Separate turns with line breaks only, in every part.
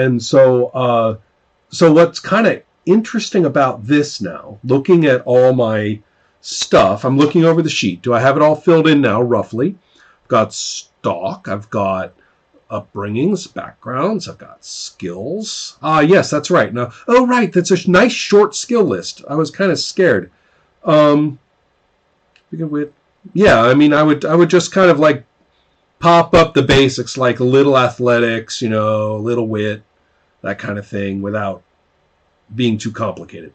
and so what's kind of interesting about this now, looking at all my stuff, I'm looking over the sheet. Do I have it all filled in now, roughly? I've got stock. I've got upbringings, backgrounds. I've got skills. Yes, that's right. Now, oh, right, that's a nice short skill list. I was kind of scared. Yeah, I mean, I would just kind of like pop up the basics, like a little athletics, a little wit, that kind of thing, without being too complicated.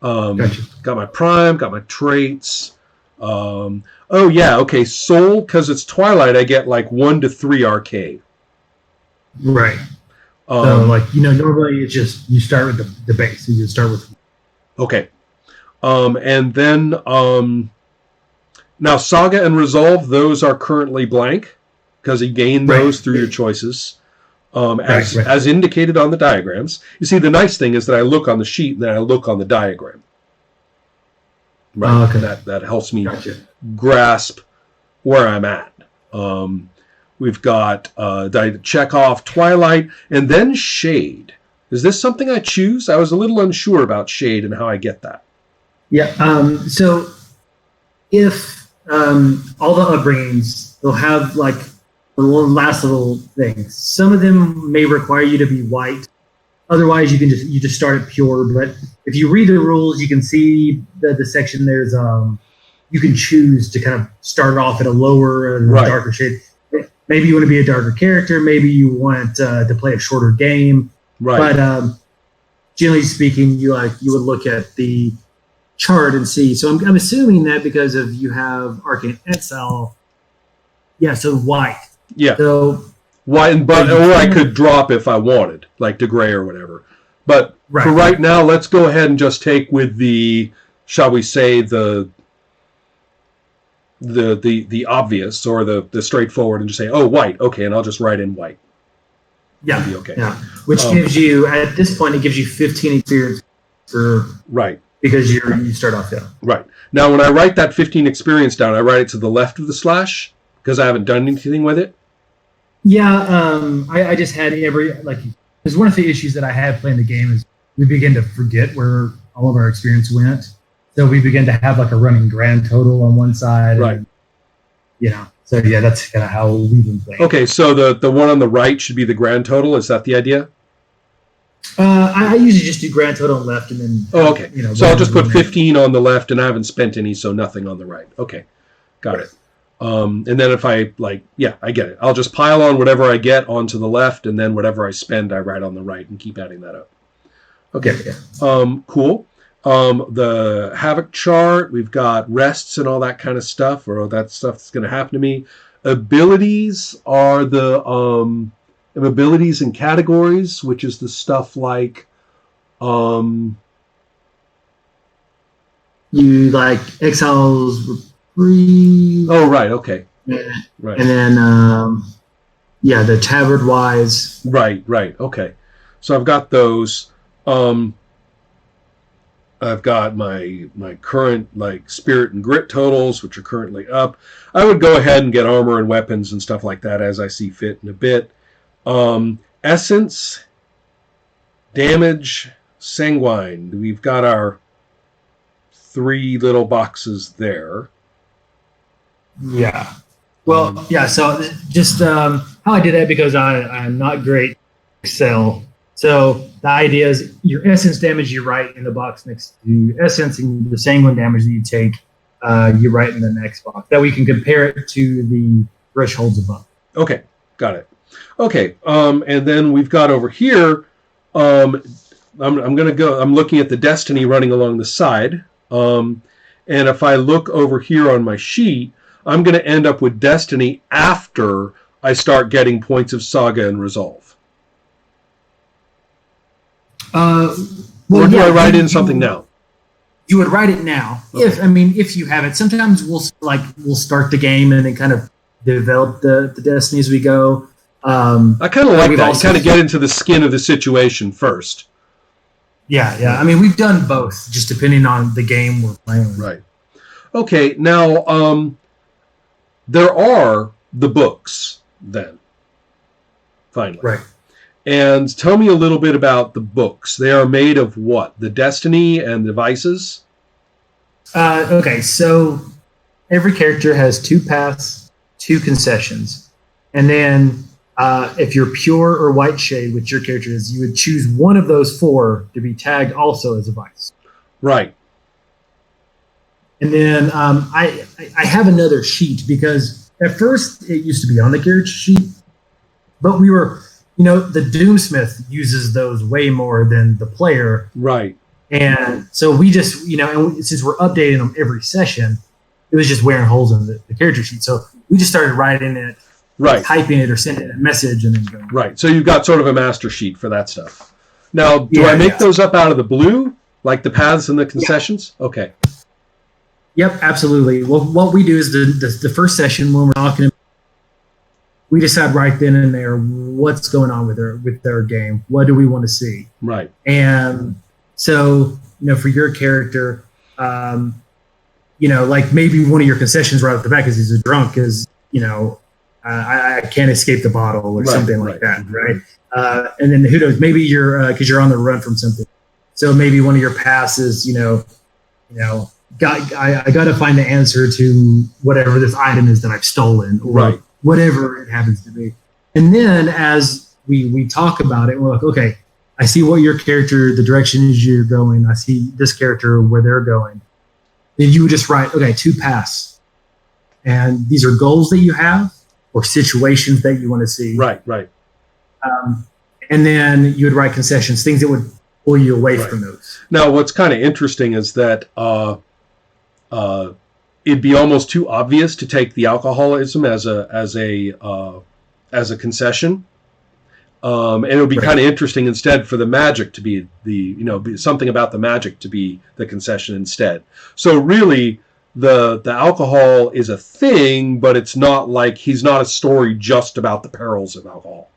Gotcha.
Got my prime, got my traits. Oh yeah, okay. Soul, because it's Twilight, I get like 1 to 3 arcade.
Right. So normally it's just you start with the base. You start with.
Okay. And then now Saga and Resolve, those are currently blank because you gain those through your choices. As indicated on the diagrams. You see, the nice thing is that I look on the sheet and then I look on the diagram. Right. Okay. That helps me grasp where I'm at. We've got check off Twilight and then Shade. Is this something I choose? I was a little unsure about Shade and how I get that.
Yeah. So if all the upbringings, they'll have like the last little things. Some of them may require you to be white. Otherwise, you just start it pure. But if you read the rules, you can see the section. There's you can choose to kind of start off at a lower and darker shade. Maybe you want to be a darker character. Maybe you want to play a shorter game. Right. But generally speaking, you would look at the chart and see. So I'm assuming that because of you have Arcane Exile. Yeah. So white.
Yeah.
So
white, or I could drop if I wanted, like to gray or whatever. But for right now, let's go ahead and just take with the, shall we say, the obvious or the straightforward and just say, oh, white. Okay, and I'll just write in white.
Yeah.
That'd be okay.
Yeah. Which gives you, at this point, it gives you 15 experience for because you start off
Right. Now, when I write that 15 experience down, I write it to the left of the slash because I haven't done anything with it.
Yeah, I just had because one of the issues that I had playing the game is we begin to forget where all of our experience went. So we begin to have like a running grand total on one side.
Right.
And, so yeah, that's kind of how we've been playing.
Okay, so the one on the right should be the grand total. Is that the idea?
I usually just do grand total on left and then.
Oh, okay. So I'll just put 15 on the left and I haven't spent any, so nothing on the right. Okay, got it. And then if I I get it. I'll just pile on whatever I get onto the left, and then whatever I spend, I write on the right, and keep adding that up. Okay. Yeah. Cool. The Havoc chart, we've got rests and all that kind of stuff, or that stuff that's going to happen to me. Abilities are the abilities and categories, which is the stuff like
you like exiles.
Oh, right. Okay.
Right. And then, the tabard wise.
Right. Okay. So I've got those. I've got my current spirit and grit totals, which are currently up. I would go ahead and get armor and weapons and stuff like that as I see fit in a bit. Essence, damage, sanguine. We've got our 3 little boxes there.
Yeah. Well, so just how I did that, because I'm not great at Excel. So the idea is your essence damage you write in the box next to essence, and the sanguine damage that you take you write in the next box. That we can compare it to the thresholds above.
Okay, got it. Okay, and then we've got over here, I'm looking at the destiny running along the side. And if I look over here on my sheet, I'm going to end up with Destiny after I start getting points of Saga and Resolve. Or do I write in something now?
You would write it now. Okay. If you have it. Sometimes we'll start the game and then kind of develop the Destiny as we go.
I kind of like that. You kind of get into the skin of the situation first.
Yeah. We've done both, just depending on the game we're playing.
Right. Okay, now there are the books then, finally.
Right.
And tell me a little bit about the books. They are made of what? The Destiny and the Vices?
Okay, so every character has 2 paths, 2 concessions. And then if you're pure or white shade, which your character is, you would choose one of those 4 to be tagged also as a vice.
Right.
And then I have another sheet because at first it used to be on the character sheet, but we were, the Doomsmith uses those way more than the player.
Right.
And so we just, and since we're updating them every session, it was just wearing holes in the character sheet. So we just started writing it,
right,
typing it or sending a message and then going.
Right. So you've got sort of a master sheet for that stuff. Now, do I make those up out of the blue, like the paths and the concessions? Yeah. Okay.
Yep, absolutely. Well, what we do is the first session when we're talking, we decide right then and there what's going on with their game. What do we want to see?
Right.
And so, for your character, like maybe one of your concessions right off the bat because he's a drunk is, I can't escape the bottle or something like that, right? And then who knows? Maybe you're because you're on the run from something. So maybe one of your passes, I got to find the answer to whatever this item is that I've stolen, or whatever it happens to be. And then as we talk about it, we're like, okay, I see what your character, the direction is you're going. I see this character where they're going. Then you would just write, okay, 2 paths, and these are goals that you have or situations that you want to see.
Right.
And then you would write concessions, things that would pull you away from those. Now,
what's kind of interesting is that it'd be almost too obvious to take the alcoholism as a concession, and it would be kind of interesting instead for the magic to be something about the magic to be the concession instead. So really, the alcohol is a thing, but it's not like he's not a story just about the perils of alcohol,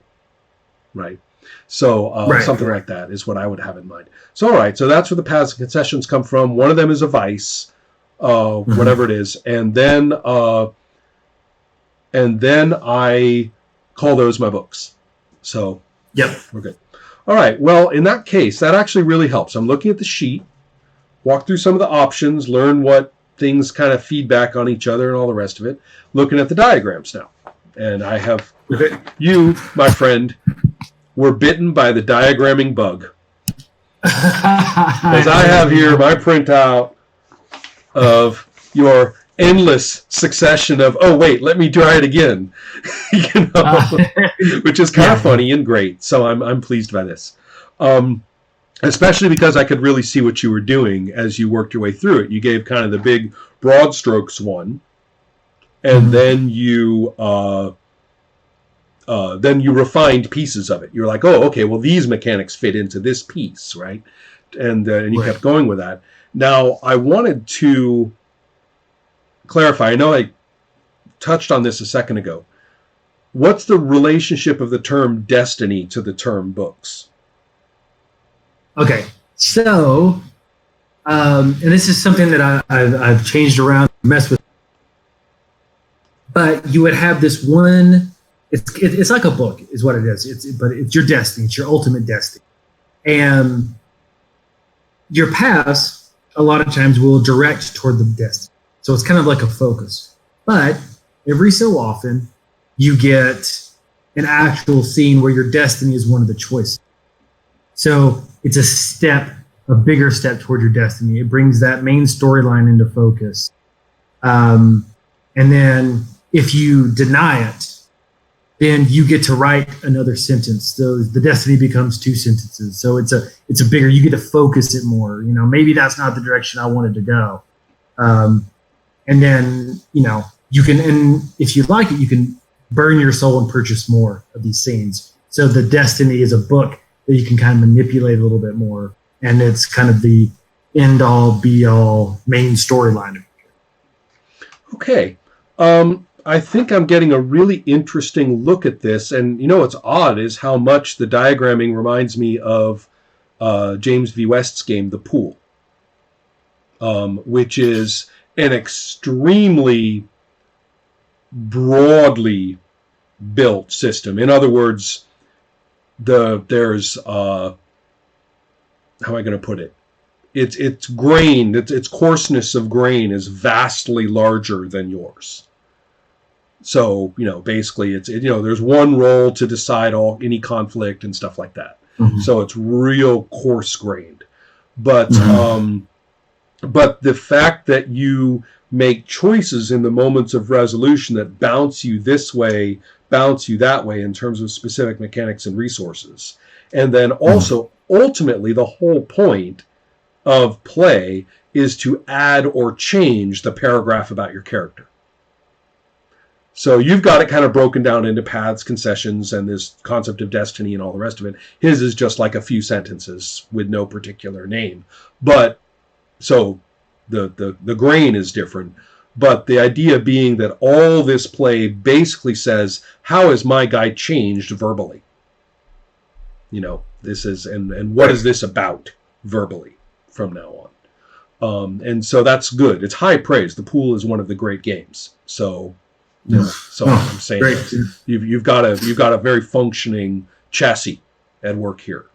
right? So something like that is what I would have in mind. So all right, so that's where the paths and concessions come from. One of them is a vice, whatever it is, and then I call those my books. So we're good. All right. Well, in that case, that actually really helps. I'm looking at the sheet, walk through some of the options, learn what things kind of feedback on each other and all the rest of it. Looking at the diagrams now, and I have you, my friend, were bitten by the diagramming bug. As I have here my printout of your endless succession of, oh wait, let me try it again, which is kind of funny and great. So I'm pleased by this, especially because I could really see what you were doing as you worked your way through it. You gave kind of the big broad strokes one, and then you refined pieces of it. You're like, oh, okay, well these mechanics fit into this piece, right? And you kept going with that. Now I wanted to clarify. I know I touched on this a second ago. What's the relationship of the term destiny to the term books?
Okay, so, and this is something that I've changed around, messed with. But you would have this one. It's like a book, is what it is. But it's your destiny. It's your ultimate destiny, and your paths a lot of times will direct toward the destiny. So it's kind of like a focus. But every so often, you get an actual scene where your destiny is one of the choices. So it's a bigger step toward your destiny. It brings that main storyline into focus. And then if you deny it, then you get to write another sentence. So the destiny becomes 2 sentences. So it's a bigger, you get to focus it more. Maybe that's not the direction I wanted to go. And then, you can, and if you like it, you can burn your soul and purchase more of these scenes. So the destiny is a book that you can kind of manipulate a little bit more. And it's kind of the end all be all main storyline.
Okay. I think I'm getting a really interesting look at this. And what's odd is how much the diagramming reminds me of James V. West's game, The Pool, which is an extremely broadly built system. In other words, there's how am I going to put it? It's grain. Its coarseness of grain is vastly larger than yours. So basically, there's one roll to decide any conflict and stuff like that. Mm-hmm. So it's real coarse grained, but but the fact that you make choices in the moments of resolution that bounce you this way, bounce you that way in terms of specific mechanics and resources, and then also ultimately the whole point of play is to add or change the paragraph about your character. So you've got it kind of broken down into paths, concessions, and this concept of destiny and all the rest of it. His is just like a few sentences with no particular name. But so the grain is different. But the idea being that all this play basically says, how has my guy changed verbally? This is, and what is this about verbally from now on? And so that's good. It's high praise. The Pool is one of the great games. So I'm saying you've got a very functioning chassis at work here.